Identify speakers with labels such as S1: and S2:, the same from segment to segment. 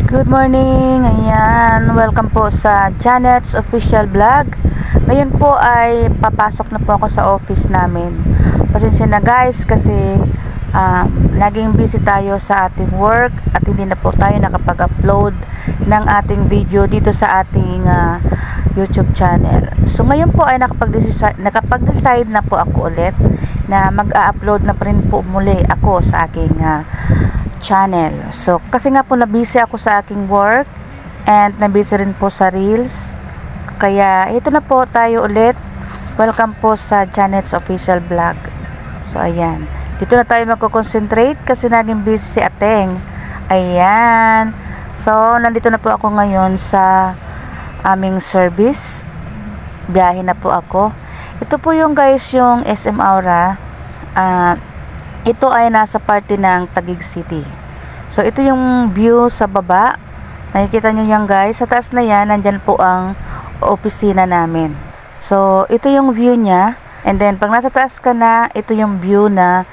S1: Good morning, ayan, welcome po sa Janet's Official Vlog. Ngayon po ay papasok na po ako sa office namin. Pasensya na guys kasi laging busy tayo sa ating work at hindi na po tayo nakapag-upload ng ating video dito sa ating YouTube channel. So ngayon po ay nakapag-decide na po ako ulit na mag-upload na pa rin po muli ako sa aking channel. So kasi nga po na-busy ako sa aking work and na-busy rin po sa reels. Kaya ito na po tayo ulit. Welcome po sa Janet's Official Vlog. So ayan. Dito na tayo magko-concentrate kasi naging busy si Ateng. Ayan. So nandito na po ako ngayon sa aming service. Biyahe na po ako. Ito po yung guys yung SM Aura. Ito ay nasa parte ng Taguig City. So ito yung view sa baba. Nakikita nyo yan guys. Sa taas na yan, nandyan po ang opisina namin. So ito yung view niya. And then pag nasa taas ka na, ito yung view na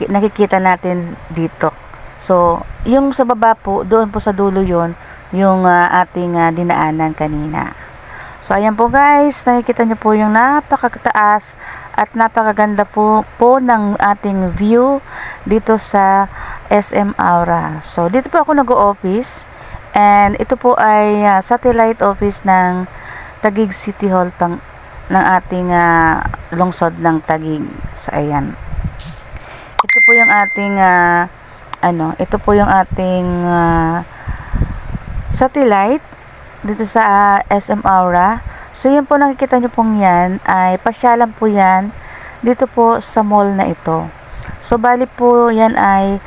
S1: nakikita natin dito. So yung sa baba po, doon po sa dulo yun, yung ating dinaanan kanina. So ayan po guys, nakikita nyo po yung napakataas at napakaganda po ng ating view dito sa SM Aura. So dito po ako nag-o-office and ito po ay satellite office ng Taguig City Hall ng ating lungsod ng Taguig. So ayan. Ito po yung ating ito po yung ating satellite dito sa SM Aura. So yun po nakikita nyo pong yan ay pasyalan po yan dito po sa mall na ito. So bali po yan ay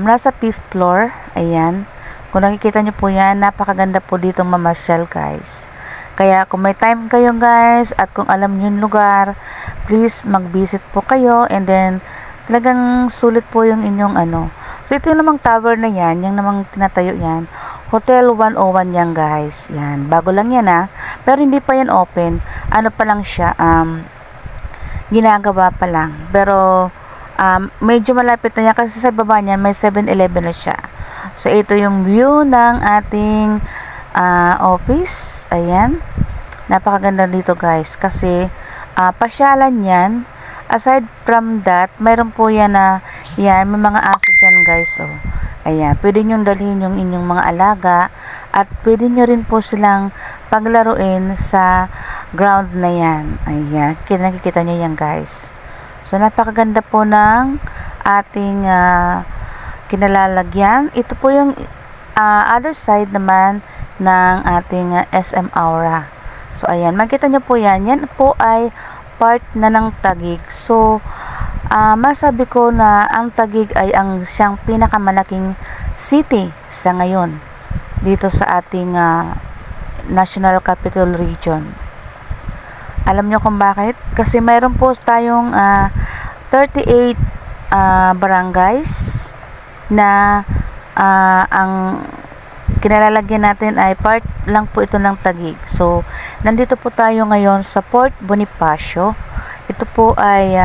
S1: nasa 5th floor. Ayan, kung nakikita nyo po yan, napakaganda po dito mamasyal guys. Kaya kung may time kayo guys at kung alam nyo yung lugar, please mag-visit po kayo and then talagang sulit po yung inyong So ito yung namang tower na yan, yung namang tinatayo yan, Hotel 101 yan guys. Yan, bago lang yan pero hindi pa yan open. Ano pa lang siya, ginagawa pa lang. Pero medyo malapit na yan kasi sa baba niyan may 7-Eleven na siya. So ito yung view ng ating office. Ayan, napakaganda dito guys kasi pasyalan yan. Aside from that, mayroon po yan may mga aso dyan guys. So, ayan, pwede nyo dalhin yung inyong mga alaga at pwede nyo rin po silang paglaruin sa ground na yan. Ayan, nakikita nyo yan guys. So, napakaganda po ng ating kinalalagyan. Ito po yung other side naman ng ating SM Aura. So, ayan, makita nyo po yan. Yan po ay part na ng Taguig. So, masabi ko na ang Taguig ay siyang pinakamalaking city sa ngayon dito sa ating National Capital Region. Alam nyo kung bakit? Kasi mayroon po tayong 38 barangays na ang kinalalagyan natin ay part lang po ito ng Taguig. So, nandito po tayo ngayon sa Port Bonifacio. Ito po ay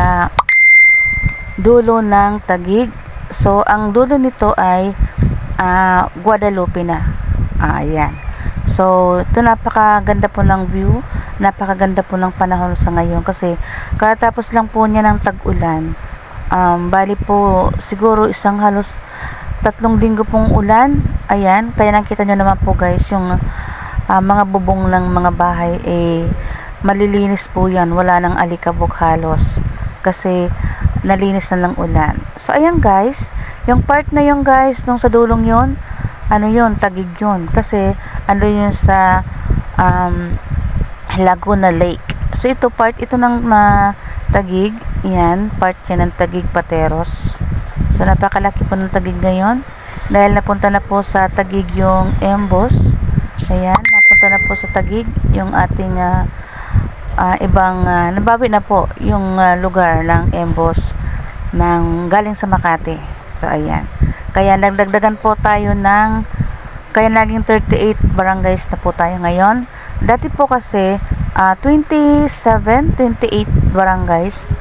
S1: dulo ng Taguig. So, ang dulo nito ay Guadalupe na. Ayan. So, ito napakaganda po ng view. Napakaganda po ng panahon sa ngayon kasi katapos lang po niya ng tag-ulan. Bali po siguro halos 3 linggo pong ulan. Ayan, kaya nakita nyo naman po guys yung mga bubong ng mga bahay malilinis po yan, wala nang alikabok halos kasi nalinis na ng ulan. So ayan guys, yung part na yung guys nung sa dulong yun, yun, Taguig yun kasi yun sa Laguna Lake. So ito part ito ng Taguig. Yan, part yan ng Taguig Pateros. So napakalaki po ng Taguig ngayon dahil napunta na po sa Taguig yung Embos. Ayan, napunta na po sa Taguig yung ating ibang nabawi na po yung lugar ng Embos galing sa Makati. So ayan, kaya nagdagdagan po tayo kaya naging 38 barangays na po tayo ngayon. Dati po kasi 28 barangays.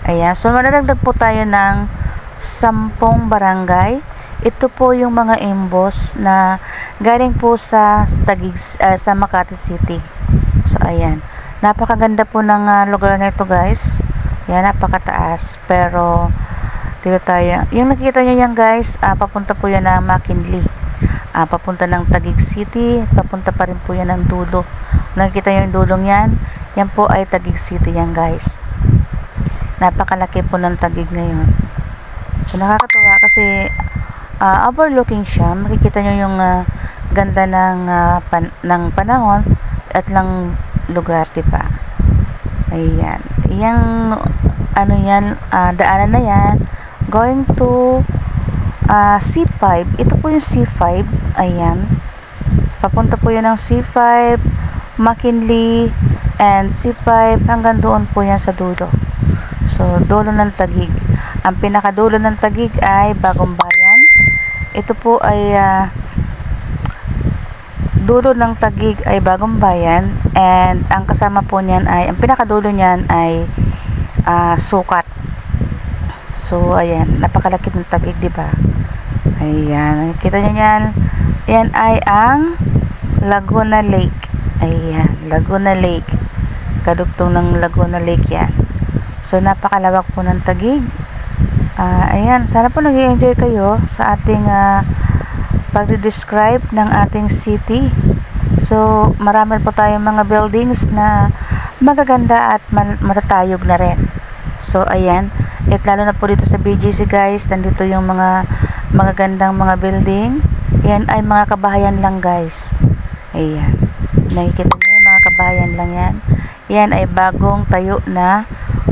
S1: Ayan, so madadagdag po tayo ng 10 barangay Ito po yung mga emboss na galing po sa Taguig, sa Makati City. So ayan, napakaganda po ng lugar na ito guys. Yan, napakataas. Pero dito tayo, yung nakikita nyo yan guys, papunta po yan ng McKinley, papunta ng Taguig City, papunta pa rin po yan ng dulo. Nakikita nyo yung dulong yan, yan po ay Taguig City yan guys. Napakalaki po ng Taguig ngayon. So nakakatuwa kasi overlooking siya. Makikita nyo yung ganda ng panahon at ng lugar, diba? Ayan. Yung ano yan, daanan na yan going to C5. Ito po yung C5. Ayan. Papunta po yan ng C5, McKinley, and C5 hanggang doon po yan sa dulo. So, dulo ng Taguig. Ang pinakadulo ng Taguig ay Bagong Bayan. Ito po ay dulo ng Taguig ay Bagong Bayan, and ang kasama po niyan ay, ang pinakadulo niyan ay Sukat. So, ayan, napakalaki ng Taguig, diba? Ayan, kita niyo yan. Yan ay ang Laguna Lake. Ayan, Laguna Lake. Kadugtong ng Laguna Lake yan. So, napakalawak po ng Taguig. Ayan, sana po nag-i-enjoy kayo sa ating pagde-describe ng ating city. So, marami po tayong mga buildings na magaganda at matatayog na rin. So, ayan, at lalo na po dito sa BGC guys, nandito yung mga magagandang mga building. Yan ay mga kabahayan lang guys. Ayan, nakikita niyo yung mga kabahayan lang yan. Yan ay bagong tayo na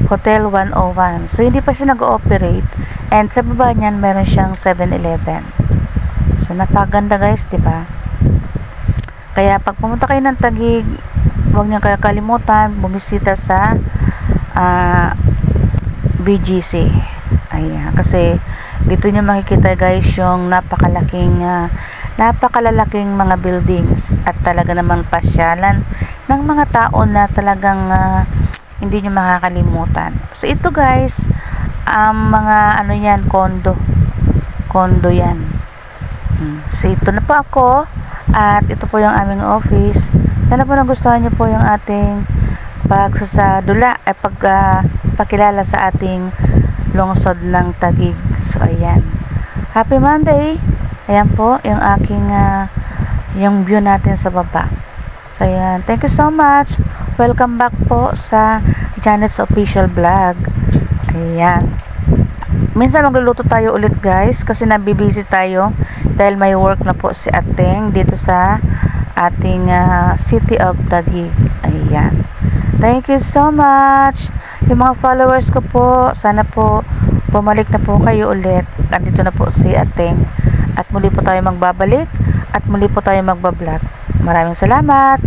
S1: Hotel 101. So, hindi pa siya nag-ooperate. And sa baba niyan, meron siyang 7-Eleven. So, napaganda guys, diba? Kaya, pag pumunta kayo ng Taguig, huwag niyo kalimutan, bumisita sa BGC. Ayan. Kasi, dito niyo makikita guys, yung napakalalaking mga buildings. At talaga naman pasyalan ng mga tao na talagang hindi nyo makakalimutan. So, ito guys, mga ano yan, condo yan. So, ito na po ako, at ito po yung aming office. Sana po nagustuhan nyo po yung ating pagkilala sa ating lungsod ng Taguig. So, ayan. Happy Monday! Ayan po, yung aking yung view natin sa baba. So, ayan. Thank you so much. Welcome back po sa Janet's Official Vlog. Ayan. Minsan magluluto tayo ulit guys kasi nabibisi tayo dahil may work na po si Ateng dito sa ating City of Taguig. Ayan. Thank you so much. Yung mga followers ko po, sana po bumalik na po kayo ulit. Andito na po si Ateng. At muli po tayo magbabalik at muli po tayo magbablog. Maraming salamat.